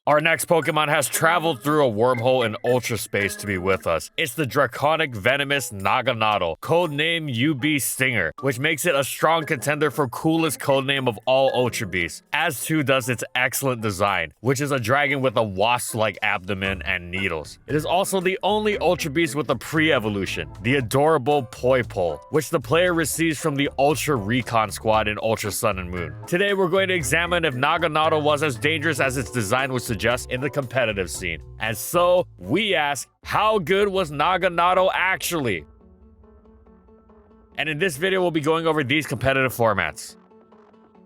Our next Pokemon has traveled through a wormhole in Ultra Space to be with us. It's the draconic venomous Naganadel, codename UB Stinger, which makes it a strong contender for coolest codename of all Ultra Beasts, as too does its excellent design, which is a dragon with a wasp-like abdomen and needles. It is also the only Ultra Beast with a pre-evolution, the adorable Poipole, which the player receives from the Ultra Recon Squad in Ultra Sun and Moon. Today we're going to examine if Naganadel was as dangerous as its design would suggest in the competitive scene. And so, we ask, how good was Naganadel actually? And in this video, we'll be going over these competitive formats.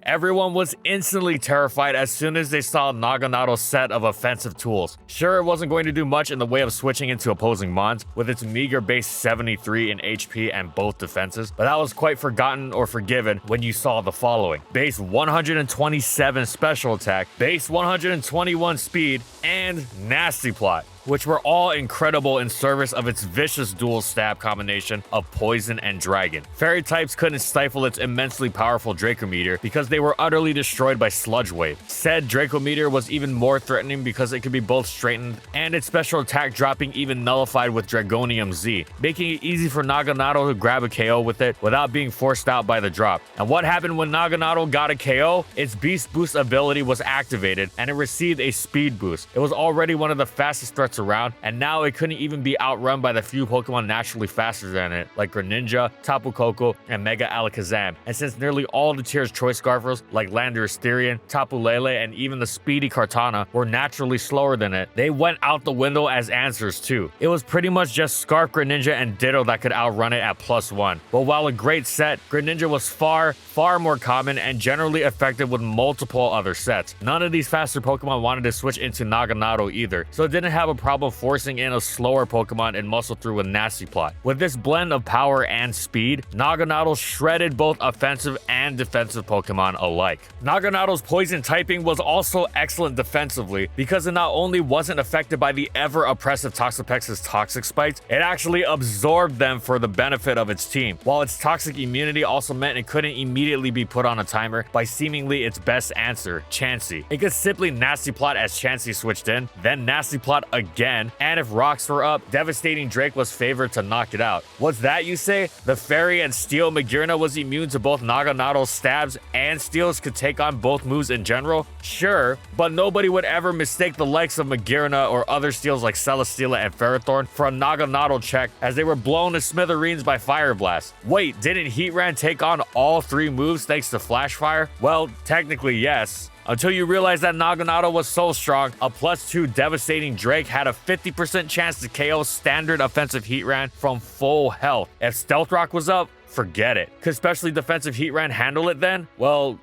Everyone was instantly terrified as soon as they saw Naganadel's set of offensive tools. Sure, it wasn't going to do much in the way of switching into opposing mons, with its meager base 73 in HP and both defenses, but that was quite forgotten or forgiven when you saw the following. Base 127 special attack, base 121 speed, and Nasty Plot, which were all incredible in service of its vicious dual stab combination of poison and dragon. Fairy types couldn't stifle its immensely powerful Draco Meteor because they were utterly destroyed by Sludge Wave. Said Draco Meteor was even more threatening because it could be both straightened and its special attack dropping even nullified with Dragonium Z, making it easy for Naganadel to grab a KO with it without being forced out by the drop. And what happened when Naganadel got a KO? Its Beast Boost ability was activated and it received a speed boost. It was already one of the fastest threats around, and now it couldn't even be outrun by the few Pokemon naturally faster than it, like Greninja, Tapu Koko, and Mega Alakazam. And since nearly all the tier's choice Scarfers, like Landorus, Tapu Lele, and even the speedy Kartana, were naturally slower than it, they went out the window as answers too. It was pretty much just Scarf, Greninja, and Ditto that could outrun it at +1. But while a great set, Greninja was far more common and generally effective with multiple other sets. None of these faster Pokemon wanted to switch into Naganadel either, so it didn't have a problem forcing in a slower Pokemon and muscle through with Nasty Plot. With this blend of power and speed, Naganadel shredded both offensive and defensive Pokemon alike. Naganadel's poison typing was also excellent defensively because it not only wasn't affected by the ever-oppressive Toxapex's toxic spikes, it actually absorbed them for the benefit of its team, while its toxic immunity also meant it couldn't immediately be put on a timer by seemingly its best answer, Chansey. It could simply Nasty Plot as Chansey switched in, then Nasty Plot again, and if rocks were up, Devastating Drake was favored to knock it out. What's that, you say? The Fairy and Steel Magearna was immune to both Naganadel's stabs, and Steels could take on both moves in general? Sure, but nobody would ever mistake the likes of Magearna or other Steels like Celesteela and Ferrothorn for a Naganadel check, as they were blown to smithereens by Fire Blast. Wait, didn't Heatran take on all 3 moves thanks to Flash Fire? Well, technically yes. Until you realize that Naganadel was so strong, a +2 Devastating Drake had a 50% chance to KO standard offensive Heatran from full health. If Stealth Rock was up, forget it. Could specially defensive Heatran handle it then? Well,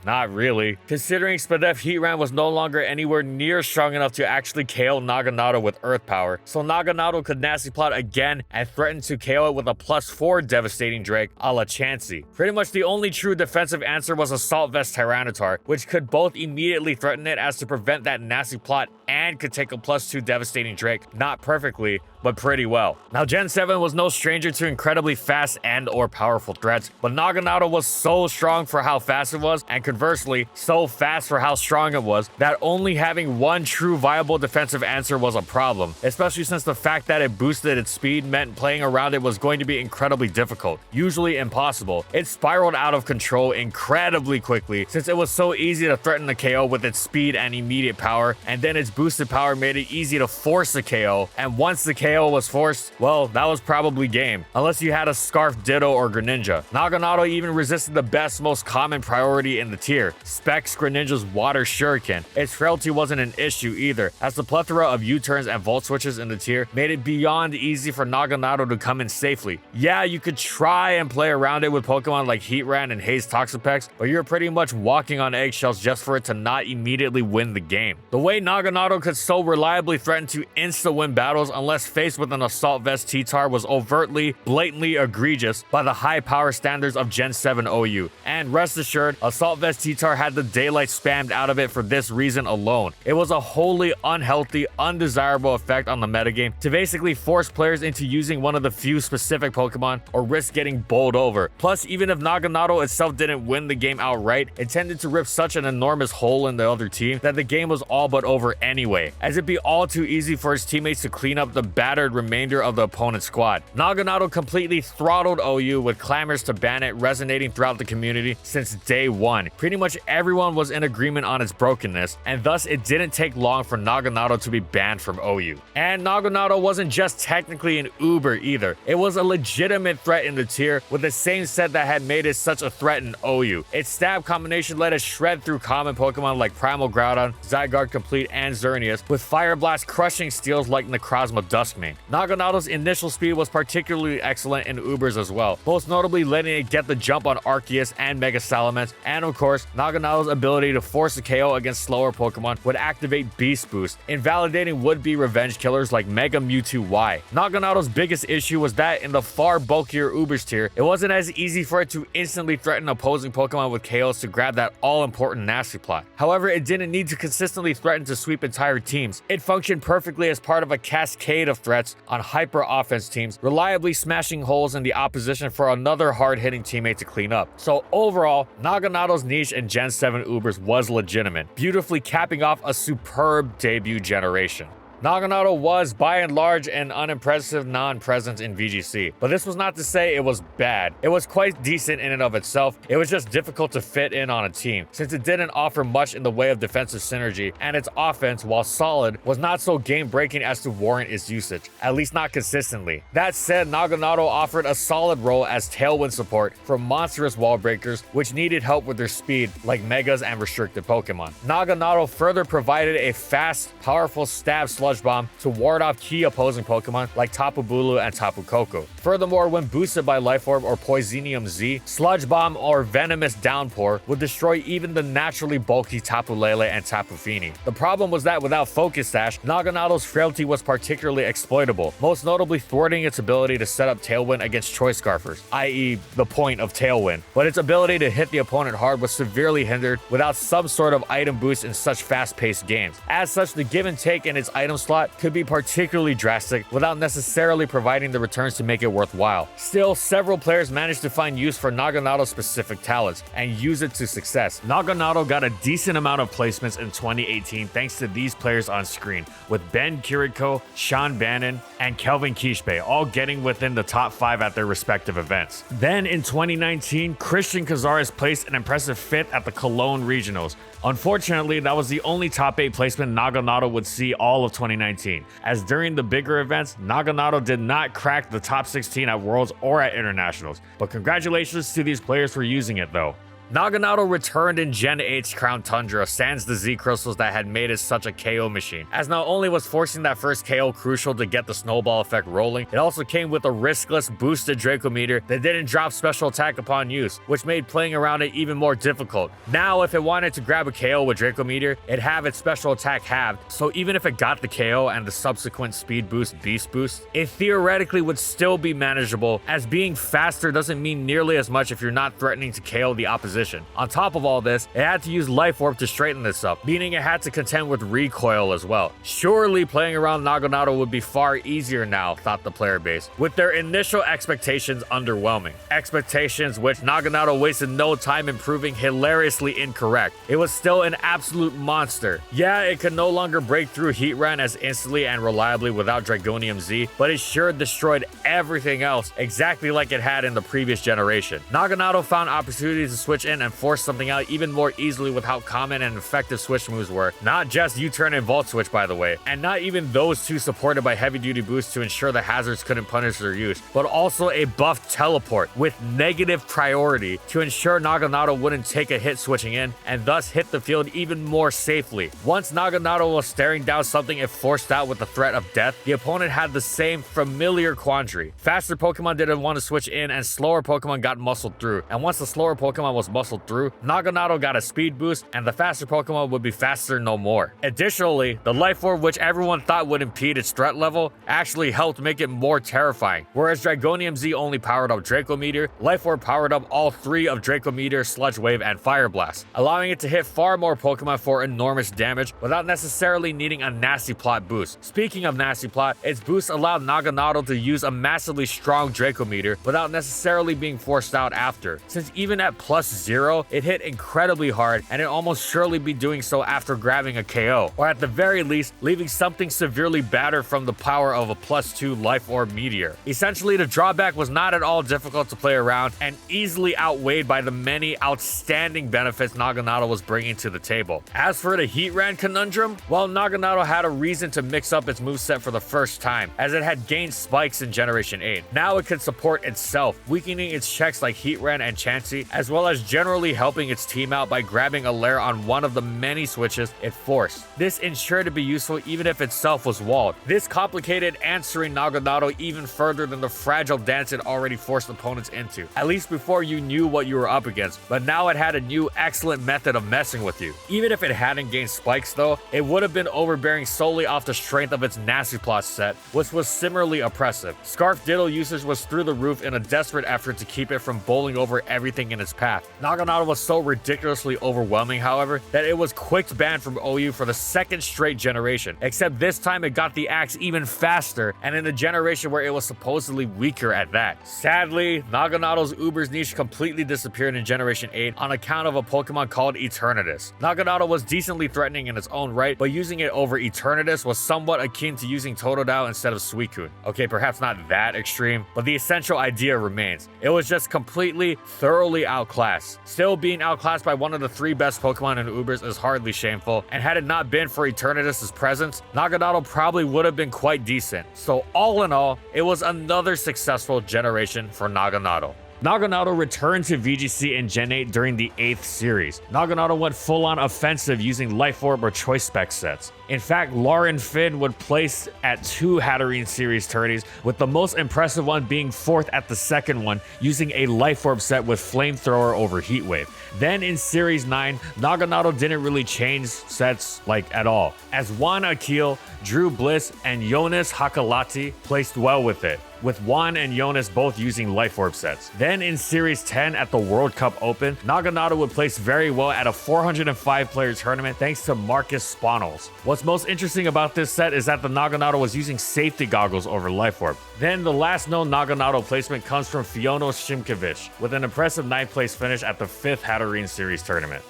not really. Considering Spadef Heatran was no longer anywhere near strong enough to actually KO Naganadel with Earth Power, so Naganadel could Nasty Plot again and threaten to KO it with a +4 Devastating Drake a la Chansey. Pretty much the only true defensive answer was Assault Vest Tyranitar, which could both immediately threaten it as to prevent that Nasty Plot and could take a +2 Devastating Drake, not perfectly, but pretty well. Now, Gen 7 was no stranger to incredibly fast and or powerful threats, but Naganadel was so strong for how fast it was, and conversely, so fast for how strong it was, that only having one true viable defensive answer was a problem, especially since the fact that it boosted its speed meant playing around it was going to be incredibly difficult, usually impossible. It spiraled out of control incredibly quickly since it was so easy to threaten the KO with its speed and immediate power, and then its boosted power made it easy to force a KO, and once the KO was forced, well, that was probably game, unless you had a Scarf, Ditto, or Greninja. Naganadel even resisted the best, most common priority in the tier, Specs Greninja's Water Shuriken. Its frailty wasn't an issue either, as the plethora of U-turns and Volt Switches in the tier made it beyond easy for Naganadel to come in safely. Yeah, you could try and play around it with Pokemon like Heatran and Haze Toxapex, but you're pretty much walking on eggshells just for it to not immediately win the game. The way Naganadel could so reliably threaten to insta-win battles unless faced with an Assault Vest T-Tar was overtly, blatantly egregious by the high power standards of Gen 7 OU. And rest assured, Assault Vest T-Tar had the daylight spammed out of it for this reason alone. It was a wholly unhealthy, undesirable effect on the metagame to basically force players into using one of the few specific Pokemon or risk getting bowled over. Plus, even if Naganadel itself didn't win the game outright, it tended to rip such an enormous hole in the other team that the game was all but over anyway, as it'd be all too easy for his teammates to clean up the battered remainder of the opponent's squad. Naganadel completely throttled OU with clamors to ban it resonating throughout the community since day one. Pretty much everyone was in agreement on its brokenness, and thus it didn't take long for Naganadel to be banned from OU. And Naganadel wasn't just technically an Uber either. It was a legitimate threat in the tier with the same set that had made it such a threat in OU. Its stab combination let it shred through common Pokemon like Primal Groudon, Zygarde Complete, and Xerneas, with Fire Blast crushing steals like Necrozma Duskmane. Naganadel's initial speed was particularly excellent in Ubers as well, most notably letting it get the jump on Arceus and Mega Salamence, and of course, Naganadel's ability to force a KO against slower Pokemon would activate Beast Boost, invalidating would-be revenge killers like Mega Mewtwo Y. Naganadel's biggest issue was that in the far bulkier Ubers tier, it wasn't as easy for it to instantly threaten opposing Pokemon with KOs to grab that all-important nasty plot. However, it didn't need to consistently threaten to sweep entire teams. It functioned perfectly as part of a cascade of threats on hyper offense teams, reliably smashing holes in the opposition for another hard-hitting teammate to clean up. So overall, Naganadel's niche in Gen 7 Ubers was legitimate, beautifully capping off a superb debut generation. Naganadel was, by and large, an unimpressive non-presence in VGC, but this was not to say it was bad. It was quite decent in and of itself. It was just difficult to fit in on a team, since it didn't offer much in the way of defensive synergy, and its offense, while solid, was not so game-breaking as to warrant its usage, at least not consistently. That said, Naganadel offered a solid role as tailwind support for monstrous wall breakers, which needed help with their speed, like Megas and restricted Pokemon. Naganadel further provided a fast, powerful stab Sludge Bomb to ward off key opposing Pokemon like Tapu Bulu and Tapu Koko. Furthermore, when boosted by Life Orb or Poisonium Z, Sludge Bomb or Venomous Downpour would destroy even the naturally bulky Tapu Lele and Tapu Fini. The problem was that without Focus Sash, Naganadel's frailty was particularly exploitable, most notably thwarting its ability to set up Tailwind against Choice Scarfers, i.e. the point of Tailwind. But its ability to hit the opponent hard was severely hindered without some sort of item boost in such fast-paced games. As such, the give and take in its item slot could be particularly drastic without necessarily providing the returns to make it worthwhile. Still, several players managed to find use for Naganadel's specific talents and use it to success. Naganadel got a decent amount of placements in 2018 thanks to these players on screen, with Ben Kiriko, Sean Bannon, and Kelvin Kishbe all getting within the top 5 at their respective events. Then in 2019, Christian Cazares placed an impressive 5th at the Cologne Regionals. Unfortunately, that was the only top 8 placement Naganadel would see all of 2019, as during the bigger events, Naganadel did not crack the top 16 at Worlds or at Internationals, but congratulations to these players for using it though. Naganadel returned in Gen 8's Crown Tundra sans the Z crystals that had made it such a KO machine, as not only was forcing that first KO crucial to get the snowball effect rolling, it also came with a riskless boosted Draco Meteor that didn't drop special attack upon use, which made playing around it even more difficult. Now, if it wanted to grab a KO with Draco Meteor, it'd have its special attack halved, so even if it got the KO and the subsequent speed boost Beast Boost, it theoretically would still be manageable, as being faster doesn't mean nearly as much if you're not threatening to KO the opposition. On top of all this, it had to use Life Orb to straighten this up, meaning it had to contend with recoil as well. Surely playing around Naganadel would be far easier now, thought the player base, with their initial expectations underwhelming. Expectations which Naganadel wasted no time in proving hilariously incorrect. It was still an absolute monster. Yeah, it could no longer break through Heatran as instantly and reliably without Dragonium Z, but it sure destroyed everything else exactly like it had in the previous generation. Naganadel found opportunities to switch in and force something out even more easily with how common and effective switch moves were. Not just U-turn and Volt Switch, by the way, and not even those two supported by heavy duty boosts to ensure the hazards couldn't punish their use, but also a buff teleport with negative priority to ensure Naganadel wouldn't take a hit switching in and thus hit the field even more safely. Once Naganadel was staring down something it forced out with the threat of death, the opponent had the same familiar quandary. Faster Pokemon didn't want to switch in and slower Pokemon got muscled through, and once the slower Pokemon was muscle through, Naganadel got a speed boost, and the faster Pokemon would be faster no more. Additionally, the Life Orb, which everyone thought would impede its threat level, actually helped make it more terrifying. Whereas Dragonium Z only powered up Draco Meteor, Life Orb powered up all 3 of Draco Meteor, Sludge Wave, and Fire Blast, allowing it to hit far more Pokemon for enormous damage without necessarily needing a Nasty Plot boost. Speaking of Nasty Plot, its boost allowed Naganadel to use a massively strong Draco Meteor without necessarily being forced out after, since even at +0, it hit incredibly hard and it almost surely be doing so after grabbing a KO, or at the very least, leaving something severely battered from the power of a +2 Life Orb Meteor. Essentially, the drawback was not at all difficult to play around and easily outweighed by the many outstanding benefits Naganadel was bringing to the table. As for the Heatran conundrum, well, Naganadel had a reason to mix up its moveset for the first time, as it had gained spikes in Generation 8. Now it could support itself, weakening its checks like Heatran and Chansey, as well as generally helping its team out by grabbing a lair on one of the many switches it forced. This ensured to be useful even if itself was walled. This complicated answering Naganadel even further than the fragile dance it already forced opponents into, at least before you knew what you were up against, but now it had a new excellent method of messing with you. Even if it hadn't gained spikes though, it would have been overbearing solely off the strength of its Nasty Plot set, which was similarly oppressive. Scarf Diddle usage was through the roof in a desperate effort to keep it from bowling over everything in its path. Naganadel was so ridiculously overwhelming, however, that it was quick banned from OU for the 2nd straight generation, except this time it got the axe even faster and in a generation where it was supposedly weaker at that. Sadly, Naganadel's Uber's niche completely disappeared in Generation 8 on account of a Pokemon called Eternatus. Naganadel was decently threatening in its own right, but using it over Eternatus was somewhat akin to using Totodile instead of Suicune. Okay, perhaps not that extreme, but the essential idea remains. It was just completely, thoroughly outclassed. Still, being outclassed by one of the 3 best Pokemon in Ubers is hardly shameful, and had it not been for Eternatus' presence, Naganadel probably would have been quite decent. So all in all, it was another successful generation for Naganadel. Naganadel returned to VGC in Gen 8 during the 8th series. Naganadel went full-on offensive using Life Orb or Choice Spec sets. In fact, Lauren Finn would place at 2 Hatterene series tourneys, with the most impressive one being 4th at the 2nd one, using a Life Orb set with Flamethrower over Heat Wave. Then in Series 9, Naganadel didn't really change sets at all, as Juan Akil, Drew Bliss, and Jonas Hakalati placed well with it, with Juan and Jonas both using Life Orb sets. Then in Series 10 at the World Cup Open, Naganadel would place very well at a 405 player tournament thanks to Marcus Sponels. What's most interesting about this set is that the Naganadel was using safety goggles over Life Orb. Then the last known Naganadel placement comes from Fiono Shimkevich, with an impressive 9th place finish at the 5th Hatterene Series tournament.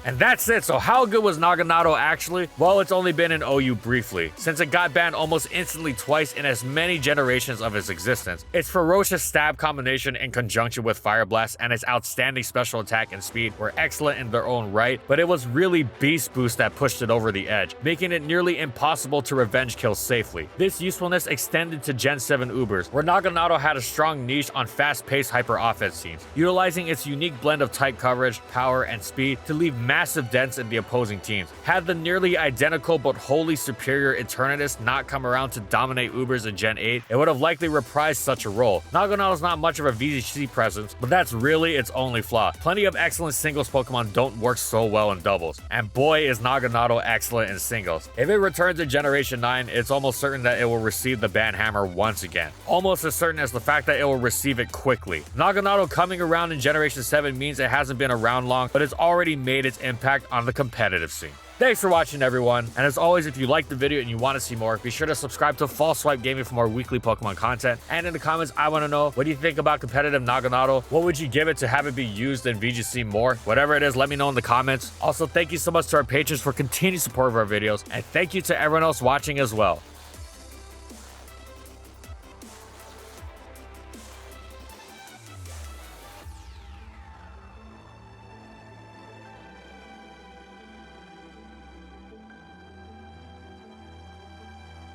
And that's it. So how good was Naganadel actually? Well, it's only been in OU briefly, since it got banned almost instantly twice in as many generations of its existence. Its ferocious stab combination in conjunction with Fire Blast and its outstanding special attack and speed were excellent in their own right, but it was really Beast Boost that pushed it over the edge, making it nearly impossible to revenge kill safely. This usefulness extended to Gen 7 Ubers, where Naganadel had a strong niche on fast-paced hyper-offense teams, utilizing its unique blend of type coverage, power, and speed to leave massive dents in the opposing teams. Had the nearly identical but wholly superior Eternatus not come around to dominate Ubers in Gen 8, it would have likely reprised such a role. Naganadel is not much of a VGC presence, but that's really its only flaw. Plenty of excellent singles Pokemon don't work so well in doubles, and boy is Naganadel excellent in singles. If it returns in Generation 9, it's almost certain that it will receive the ban hammer once again. Almost as certain as the fact that it will receive it quickly. Naganadel coming around in Generation 7 means it hasn't been around long, but it's already made its impact on the competitive scene. Thanks for watching, everyone, and as always, if you liked the video and you want to see more, be sure to subscribe to False Swipe Gaming for more weekly Pokemon content. And in the comments, I want to know, what do you think about competitive Naganadel? What would you give it to have it be used in VGC more? Whatever it is, let me know in the comments. Also, thank you so much to our patrons for continued support of our videos, and thank you to everyone else watching as well.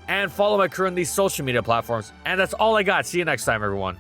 And follow my crew on these social media platforms. And that's all I got. See you next time, everyone.